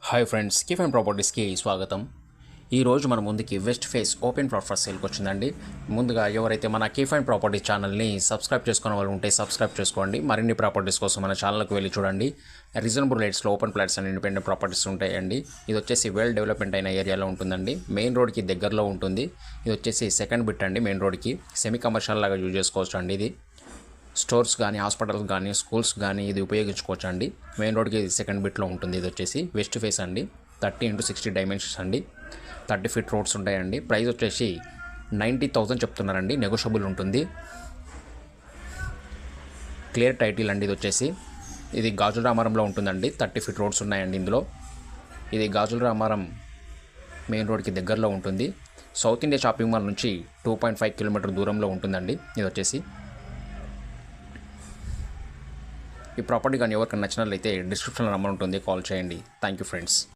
Hi friends, కీఫ్ and ప్రాపర్టీస్కి స్వాగతం. ఈరోజు మన ముందుకి west face open plot for సేల్కి వచ్చిందండి. ముందుగా ఎవరైతే మన కీఫ్ అండ్ ప్రాపర్టీస్ ఛానల్ని సబ్స్క్రైబ్ చేసుకునే వాళ్ళు ఉంటే సబ్స్క్రైబ్ చేసుకోండి. మరిన్ని ప్రాపర్టీస్ కోసం మన ఛానల్కి వెళ్ళి చూడండి. రీజనబుల్ రేట్స్లో open plots and independent properties ఉంటాయండి. ఇది వచ్చేసి వెల్ డెవలప్మెంట్ అయిన ఏరియాలో ఉంటుందండి. మెయిన్ రోడ్కి దగ్గరలో ఉంటుంది. ఇది వచ్చేసి సెకండ్ బిట్ అండి. మెయిన్ రోడ్కి సెమీ కమర్షియల్ లాగా యూజ్ చేసుకోవచ్చు అండి. ఇది స్టోర్స్ కానీ, హాస్పిటల్స్ కానీ, స్కూల్స్ కానీ ఇది ఉపయోగించుకోవచ్చు అండి. మెయిన్ రోడ్కి సెకండ్ బిట్లో ఉంటుంది. ఇది వచ్చేసి వెస్ట్ ఫేస్ అండి. 30x60 డైమెన్షన్స్ అండి. 30 ఫీట్ రోడ్స్ ఉంటాయండి. ప్రైస్ వచ్చేసి 90,000 చెప్తున్నారండి. నెగోషియబుల్ ఉంటుంది. క్లియర్ టైటిల్ అండి. ఇది వచ్చేసి ఇది గాజుల రామారంలో ఉంటుందండి. 30 ఫీట్ రోడ్స్ ఉన్నాయండి ఇందులో. ఇది గాజుల రామారం మెయిన్ రోడ్కి దగ్గరలో ఉంటుంది. సౌత్ ఇండియా షాపింగ్ మాల్ నుంచి 2.5 కిలోమీటర్ దూరంలో ఉంటుందండి. ఇది వచ్చేసి ఈ ప్రాపర్టీ కానీ ఎవరికైనా నచ్చినట్లయితే డిస్క్రిప్షన్లో నెంబర్ ఉంటుంది, కాల్ చేయండి. Thank you friends.